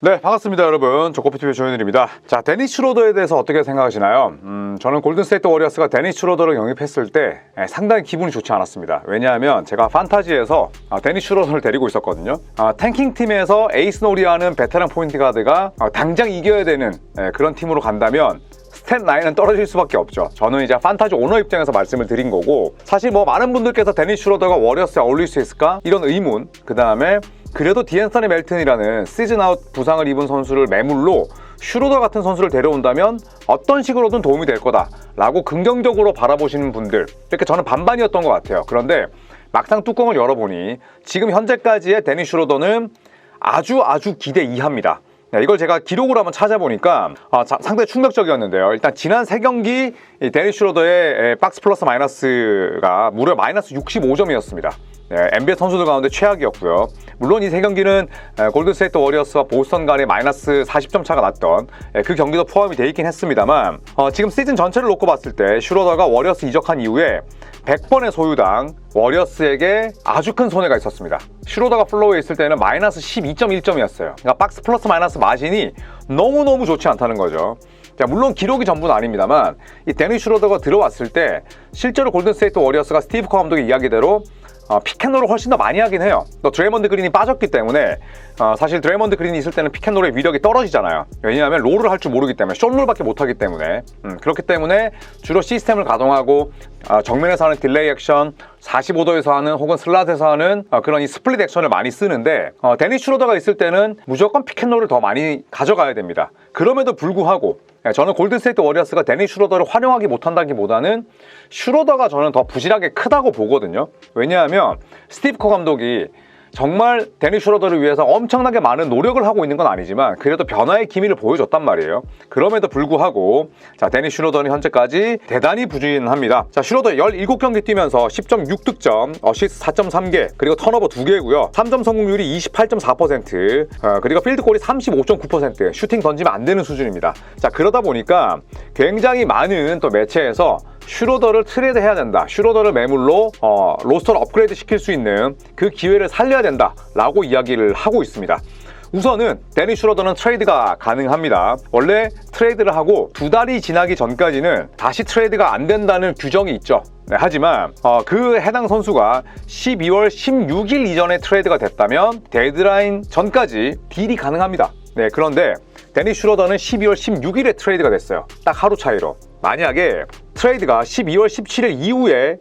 네, 반갑습니다 여러분. 조코피TV의 조현일입니다. 자, 데니스 슈로더에 대해서 어떻게 생각하시나요? 저는 골든스테이트 워리어스가 데니스 슈로더를 영입했을 때 상당히 기분이 좋지 않았습니다. 왜냐하면 제가 판타지에서 데니스 슈로더를 데리고 있었거든요. 탱킹팀에서 에이스 놀이하는 베테랑 포인트 가드가 당장 이겨야 되는 그런 팀으로 간다면 스탯 라인은 떨어질 수밖에 없죠. 저는 이제 판타지 오너 입장에서 말씀을 드린 거고, 사실 뭐 많은 분들께서 데니스 슈로더가 워리어스에 어울릴 수 있을까? 이런 의문, 그 다음에 그래도 디앤서니 멜튼이라는 시즌 아웃 부상을 입은 선수를 매물로 슈로더 같은 선수를 데려온다면 어떤 식으로든 도움이 될 거다 라고 긍정적으로 바라보시는 분들, 이렇게 저는 반반이었던 것 같아요. 그런데 막상 뚜껑을 열어보니 지금 현재까지의 데니스 슈로더는 아주 기대 이하입니다. 이걸 제가 기록으로 한번 찾아보니까 상당히 충격적이었는데요. 일단 지난 3경기 데니스 슈로더의 박스 플러스 마이너스가 무려 마이너스 65점이었습니다. NBA 선수들 가운데 최악이었고요. 물론 이 3경기는 골든스테이트 워리어스와 보스턴 간의 마이너스 40점 차가 났던 그 경기도 포함이 돼 있긴 했습니다만, 지금 시즌 전체를 놓고 봤을 때 슈로더가 워리어스 이적한 이후에 100번의 소유당 워리어스에게 아주 큰 손해가 있었습니다. 슈로더가 플로우에 있을 때는 마이너스 12.1점이었어요. 그러니까 박스 플러스 마이너스 마진이 너무너무 좋지 않다는 거죠. 자, 물론 기록이 전부는 아닙니다만 이 데니스 슈로더가 들어왔을 때 실제로 골든스테이트 워리어스가 스티브 커 감독의 이야기대로 픽앤롤을 훨씬 더 많이 하긴 해요. 또 드레이먼드 그린이 빠졌기 때문에 사실 드레이먼드 그린이 있을 때는 픽앤롤의 위력이 떨어지잖아요. 왜냐하면 롤을 할 줄 모르기 때문에, 숏롤밖에 못하기 때문에. 그렇기 때문에 주로 시스템을 가동하고 정면에서 하는 딜레이 액션, 45도에서 하는 혹은 슬롯에서 하는 그런 이 스플릿 액션을 많이 쓰는데, 데니스 슈로더가 있을 때는 무조건 픽앤롤을 더 많이 가져가야 됩니다. 그럼에도 불구하고 저는 골든스테이트 워리어스가 데니스 슈로더를 활용하기 못한다기보다는 슈로더가 저는 더 부실하게 크다고 보거든요. 왜냐하면 스티브 커 감독이 정말 데니스 슈로더를 위해서 엄청나게 많은 노력을 하고 있는 건 아니지만 그래도 변화의 기미를 보여줬단 말이에요. 그럼에도 불구하고 자, 데니스 슈로더는 현재까지 대단히 부진합니다. 자, 슈로더 17경기 뛰면서 10.6득점, 어시스트 4.3개, 그리고 턴오버 2개고요. 3점 성공률이 28.4%, 그리고 필드골이 35.9%, 슈팅 던지면 안 되는 수준입니다. 자, 그러다 보니까 굉장히 많은 또 매체에서 슈로더를 트레이드 해야 된다, 슈로더를 매물로 로스터를 업그레이드 시킬 수 있는 그 기회를 살려야 된다 라고 이야기를 하고 있습니다. 우선은 데니스 슈로더는 트레이드가 가능합니다. 원래 트레이드를 하고 2달이 지나기 전까지는 다시 트레이드가 안 된다는 규정이 있죠. 하지만 그 해당 선수가 12월 16일 이전에 트레이드가 됐다면 데드라인 전까지 딜이 가능합니다. 그런데 데니스 슈로더는 12월 16일에 트레이드가 됐어요. 딱 하루 차이로. 만약에 트레이드가 12월 17일 이후에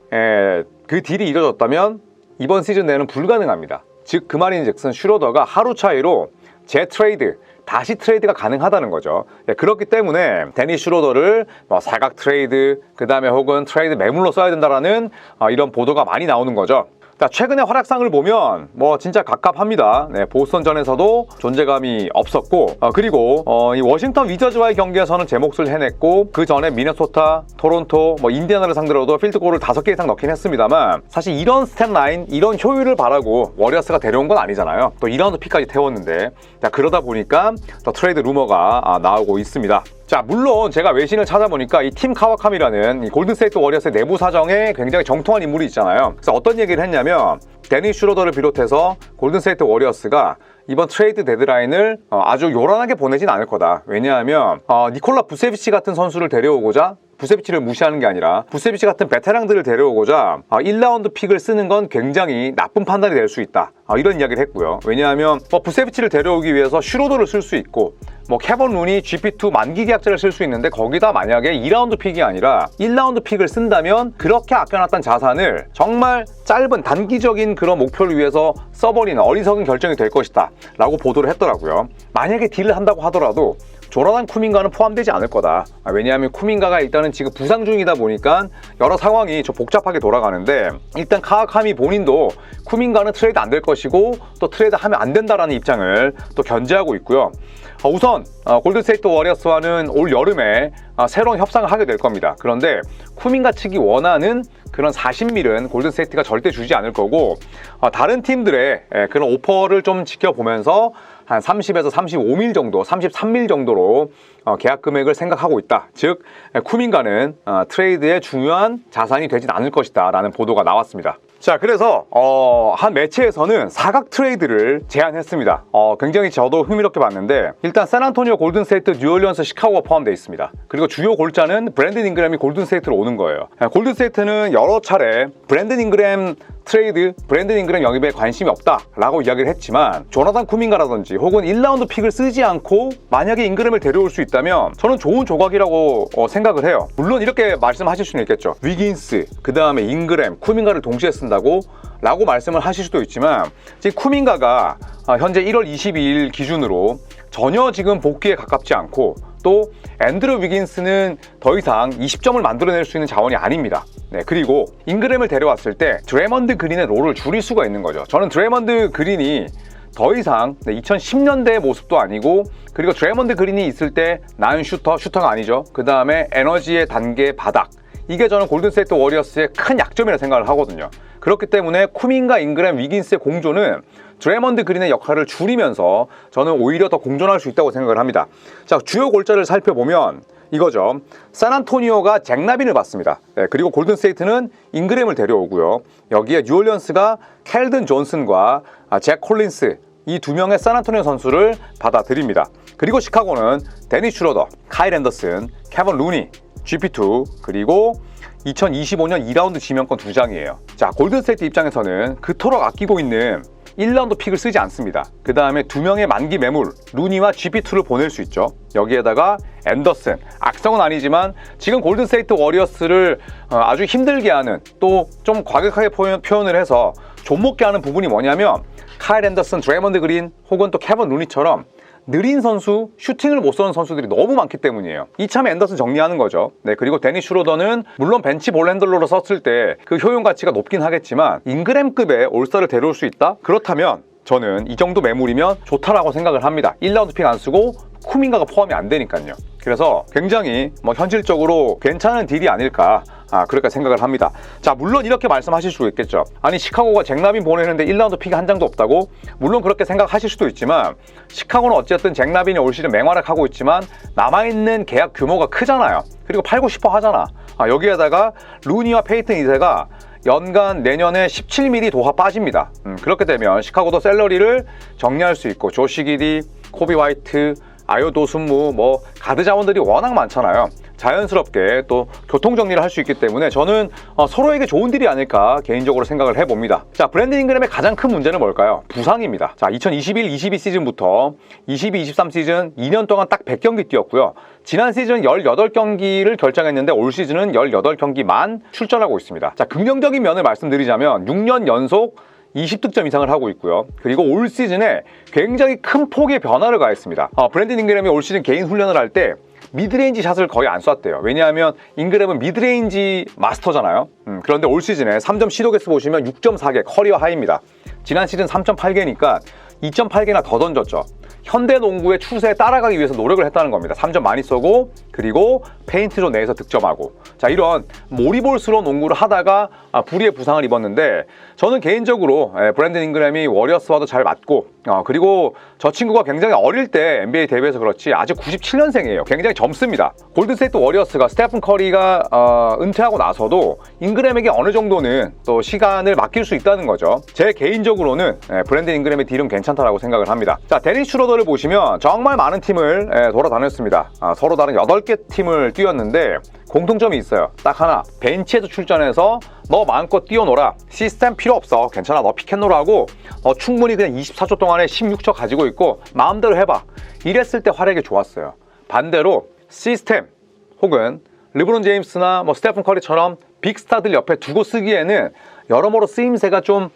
그 딜이 이뤄졌다면 이번 시즌 내는 불가능합니다. 즉 그 말인즉슨 슈로더가 하루 차이로 재트레이드, 다시 트레이드가 가능하다는 거죠. 그렇기 때문에 데니스 슈로더를 사각 트레이드, 그 다음에 혹은 트레이드 매물로 써야 된다라는 이런 보도가 많이 나오는 거죠. 자, 최근의 활약상을 보면 진짜 갑갑합니다. 보스턴전에서도 존재감이 없었고, 그리고 이 워싱턴 위저즈와의 경기에서는 제 몫을 해냈고, 그 전에 미네소타, 토론토, 인디애나를 상대로도 필드골을 5개 이상 넣긴 했습니다만, 사실 이런 스탯 라인, 이런 효율을 바라고 워리어스가 데려온 건 아니잖아요. 또 2라운드 픽까지 태웠는데, 자, 그러다 보니까 더 트레이드 루머가 나오고 있습니다. 자, 물론 제가 외신을 찾아보니까 이 팀 카와캄이라는 이 골든스테이트 워리어스의 내부 사정에 굉장히 정통한 인물이 있잖아요. 그래서 어떤 얘기를 했냐면, 데니스 슈로더를 비롯해서 골든스테이트 워리어스가 이번 트레이드 데드라인을 아주 요란하게 보내진 않을 거다. 왜냐하면 니콜라 부세비치 같은 선수를 데려오고자, 부세비치를 무시하는 게 아니라 부세비치 같은 베테랑들을 데려오고자 1라운드 픽을 쓰는 건 굉장히 나쁜 판단이 될 수 있다, 이런 이야기를 했고요. 왜냐하면 부세비치를 데려오기 위해서 슈로더를 쓸 수 있고, 캐번 룬이 GP2 만기 계약자를 쓸 수 있는데, 거기다 만약에 2라운드 픽이 아니라 1라운드 픽을 쓴다면 그렇게 아껴놨던 자산을 정말 짧은 단기적인 그런 목표를 위해서 써버리는 어리석은 결정이 될 것이다 라고 보도를 했더라고요. 만약에 딜을 한다고 하더라도 조나단 쿠민가는 포함되지 않을 거다. 왜냐하면 쿠민가가 일단은 지금 부상 중이다 보니까 여러 상황이 좀 복잡하게 돌아가는데, 일단 카와카미 본인도 쿠민가는 트레이드 안 될 것이고 또 트레이드 하면 안 된다라는 입장을 또 견지하고 있고요. 우선 골든스테이트 워리어스와는 올 여름에 새로운 협상을 하게 될 겁니다. 그런데 쿠민가 측이 원하는 그런 40밀은 골든스테이트가 절대 주지 않을 거고, 다른 팀들의 그런 오퍼를 좀 지켜보면서 한 30에서 35밀 정도, 33밀 정도로 계약 금액을 생각하고 있다. 즉 쿠민가는 트레이드의 중요한 자산이 되진 않을 것이다 라는 보도가 나왔습니다. 자, 그래서 한 매체에서는 사각 트레이드를 제안했습니다. 굉장히 저도 흥미롭게 봤는데, 일단 샌안토니오, 골든스테이트, 뉴올리언스, 시카고가 포함되어 있습니다. 그리고 주요 골자는 브랜든 잉그램이 골든스테이트로 오는 거예요. 골든스테이트는 여러 차례 브랜든 잉그램 트레이드, 브랜든 잉그램 영입에 관심이 없다라고 이야기를 했지만, 조나단 쿠민가라든지 혹은 1라운드 픽을 쓰지 않고 만약에 잉그램을 데려올 수 있다면 저는 좋은 조각이라고 생각을 해요. 물론 이렇게 말씀하실 수는 있겠죠. 위긴스, 그 다음에 잉그램, 쿠민가를 동시에 쓴다고? 라고 말씀을 하실 수도 있지만, 지금 쿠민가가 현재 1월 22일 기준으로 전혀 지금 복귀에 가깝지 않고, 또 앤드루 위긴스는 더 이상 20점을 만들어낼 수 있는 자원이 아닙니다. 네, 그리고 잉그램을 데려왔을 때 드레먼드 그린의 롤을 줄일 수가 있는 거죠. 저는 드레먼드 그린이 더 이상 2010년대의 모습도 아니고, 그리고 드레먼드 그린이 있을 때 나은 슈터가 아니죠. 그 다음에 에너지의 단계 바닥, 이게 저는 골든스테이트 워리어스의 큰 약점이라 생각을 하거든요. 그렇기 때문에 쿠민가, 잉그램, 위긴스의 공조는 드레먼드 그린의 역할을 줄이면서 저는 오히려 더 공존할 수 있다고 생각을 합니다. 자, 주요 골자를 살펴보면 이거죠. 샌안토니오가 잭 라빈을 받습니다. 네, 그리고 골든스테이트는 잉그램을 데려오고요. 여기에 뉴올리언스가 켈든 존슨과 잭 콜린스, 이 두 명의 샌안토니오 선수를 받아들입니다. 그리고 시카고는 데니 슈러더, 카일 앤더슨, 케빈 루니, GP2, 그리고 2025년 2라운드 지명권 2장이에요. 자, 골든스테이트 입장에서는 그토록 아끼고 있는 1라운드 픽을 쓰지 않습니다. 그 다음에 2명의 만기 매물, 루니와 GP2를 보낼 수 있죠. 여기에다가 앤더슨, 악성은 아니지만 지금 골든스테이트 워리어스를 아주 힘들게 하는, 또 좀 과격하게 표현을 해서 좀먹게 하는 부분이 뭐냐면, 카일 앤더슨, 드레먼드 그린 혹은 또 케빈 루니처럼 느린 선수, 슈팅을 못 쏘는 선수들이 너무 많기 때문이에요. 이참에 앤더슨 정리하는 거죠. 네, 그리고 데니 슈로더는 물론 벤치 볼핸들러로 썼을 때 그 효용 가치가 높긴 하겠지만, 잉그램급의 올스타를 데려올 수 있다? 그렇다면 저는 이 정도 매물이면 좋다라고 생각을 합니다. 1라운드 픽 안 쓰고 쿠민가가 포함이 안 되니까요. 그래서 굉장히 현실적으로 괜찮은 딜이 아닐까, 그렇게 생각을 합니다. 자, 물론 이렇게 말씀하실 수 있겠죠. 아니, 시카고가 잭 라빈 보내는데 1라운드 픽이 한 장도 없다고? 물론 그렇게 생각하실 수도 있지만, 시카고는 어쨌든 잭 라빈이 올 시즌 맹활약하고 있지만 남아있는 계약 규모가 크잖아요. 그리고 팔고 싶어 하잖아. 여기에다가 루니와 페이튼 2세가 연간 내년에 17mm 도하 빠집니다. 그렇게 되면 시카고도 셀러리를 정리할 수 있고, 조시 기디, 코비 화이트, 아요 도순무, 가드 자원들이 워낙 많잖아요. 자연스럽게 또 교통 정리를 할 수 있기 때문에 저는 서로에게 좋은 딜이 아닐까 개인적으로 생각을 해봅니다. 자, 브랜든 잉그램의 가장 큰 문제는 뭘까요? 부상입니다. 자, 2021-22 시즌부터 22-23 시즌 2년 동안 딱 100경기 뛰었고요. 지난 시즌 18경기를 결정했는데 올 시즌은 18경기만 출전하고 있습니다. 자, 긍정적인 면을 말씀드리자면 6년 연속 20득점 이상을 하고 있고요. 그리고 올 시즌에 굉장히 큰 폭의 변화를 가했습니다. 브랜든 잉그램이 올 시즌 개인 훈련을 할 때 미드레인지 샷을 거의 안 쐈대요. 왜냐하면 잉그램은 미드레인지 마스터잖아요. 그런데 올 시즌에 3점 시도 개수 보시면 6.4개 커리어 하이입니다. 지난 시즌 3.8개니까 2.8개나 더 던졌죠. 현대 농구의 추세에 따라가기 위해서 노력을 했다는 겁니다. 3점 많이 쏘고, 그리고 페인트존 내에서 득점하고. 자, 이런 몰이볼스러운 농구를 하다가 불의의 부상을 입었는데, 저는 개인적으로 브랜든 잉그램이 워리어스와도 잘 맞고, 그리고 저 친구가 굉장히 어릴 때 NBA 데뷔해서 그렇지 아직 97년생이에요. 굉장히 젊습니다. 골든스테이트 워리어스가 스테픈 커리가 은퇴하고 나서도 잉그램에게 어느 정도는 또 시간을 맡길 수 있다는 거죠. 제 개인적으로는 브랜든 잉그램의 딜은 괜찮다라고 생각을 합니다. 자, 데니 슈로더를 보시면 정말 많은 팀을 돌아다녔습니다. 서로 다른 8개 팀을 뛰었는데 공통점이 있어요. 딱 하나, 벤치에도 출전해서 너 마음껏 뛰어놀아, 시스템 필요 없어, 괜찮아, 너 피켓놀 하고 충분히 그냥 24초 동안에 16초 가지고 있고 마음대로 해봐, 이랬을 때 활약이 좋았어요. 반대로 시스템 혹은 르브론 제임스나 스테픈 커리처럼 빅스타들 옆에 두고 쓰기에는 여러모로 쓰임새가 좀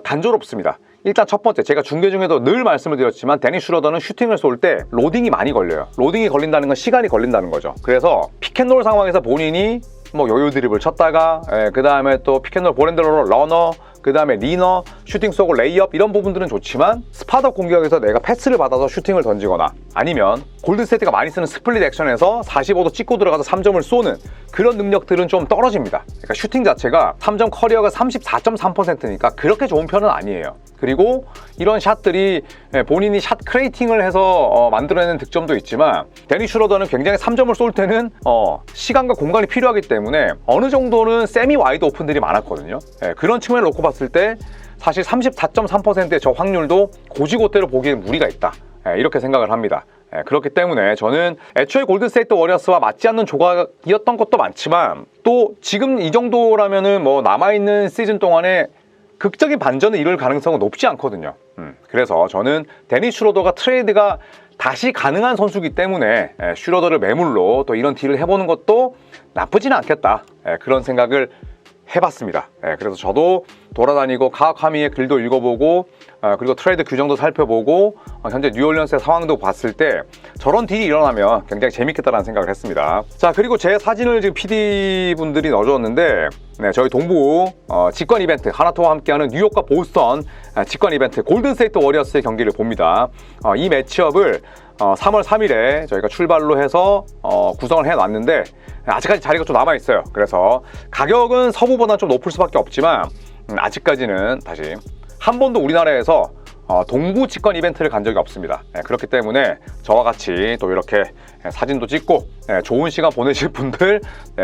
단조롭습니다. 일단 첫 번째, 제가 중계 중에도 늘 말씀을 드렸지만 데니 슈러더는 슈팅을 쏠 때 로딩이 많이 걸려요. 로딩이 걸린다는 건 시간이 걸린다는 거죠. 그래서 픽앤롤 상황에서 본인이 뭐 요요 드립을 쳤다가 그 다음에 또 픽앤롤 볼핸들러 러너, 그 다음에 리너, 슈팅 쏘고 레이업 이런 부분들은 좋지만 스팟업 공격에서 내가 패스를 받아서 슈팅을 던지거나 아니면 골든스테이트가 많이 쓰는 스플릿 액션에서 45도 찍고 들어가서 3점을 쏘는 그런 능력들은 좀 떨어집니다. 그러니까 슈팅 자체가 3점 커리어가 34.3%니까 그렇게 좋은 편은 아니에요. 그리고 이런 샷들이 본인이 샷 크레이팅을 해서 만들어내는 득점도 있지만 데니 슈러더는 굉장히 3점을 쏠 때는 시간과 공간이 필요하기 때문에 어느 정도는 세미 와이드 오픈들이 많았거든요. 그런 측면을 놓고 봤을 때 사실 34.3%의 저 확률도 고지고대로 보기엔 무리가 있다. 이렇게 생각을 합니다. 그렇기 때문에 저는 애초에 골든스테이트 워리어스와 맞지 않는 조각이었던 것도 많지만 또 지금 이 정도라면은 뭐 남아있는 시즌 동안에 극적인 반전을 이룰 가능성은 높지 않거든요. 그래서 저는 데니 슈러더가 트레이드가 다시 가능한 선수이기 때문에 슈러더를 매물로 또 이런 딜을 해보는 것도 나쁘지는 않겠다. 그런 생각을 해봤습니다. 그래서 저도 돌아다니고 카와카미의 글도 읽어보고 그리고 트레이드 규정도 살펴보고 현재 뉴올리언스의 상황도 봤을 때 저런 딜이 일어나면 굉장히 재밌겠다라는 생각을 했습니다. 자, 그리고 제 사진을 지금 PD분들이 넣어줬는데 저희 동부 직관 이벤트 하나토와 함께하는 뉴욕과 보스턴 직관 이벤트 골든스테이트 워리어스의 경기를 봅니다. 이 매치업을 3월 3일에 저희가 출발로 해서 구성을 해놨는데 아직까지 자리가 좀 남아있어요. 그래서 가격은 서부보다 좀 높을 수밖에 없지만 아직까지는 다시 한 번도 우리나라에서 동부 직관 이벤트를 간 적이 없습니다. 그렇기 때문에 저와 같이 또 이렇게 사진도 찍고 좋은 시간 보내실 분들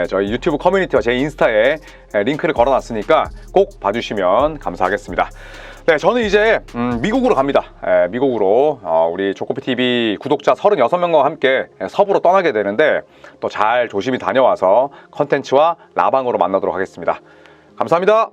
저희 유튜브 커뮤니티와 제 인스타에 링크를 걸어놨으니까 꼭 봐주시면 감사하겠습니다. 네, 저는 이제 미국으로 갑니다. 미국으로 우리 조코피TV 구독자 36명과 함께 서부로 떠나게 되는데 또 잘 조심히 다녀와서 컨텐츠와 라방으로 만나도록 하겠습니다. 감사합니다.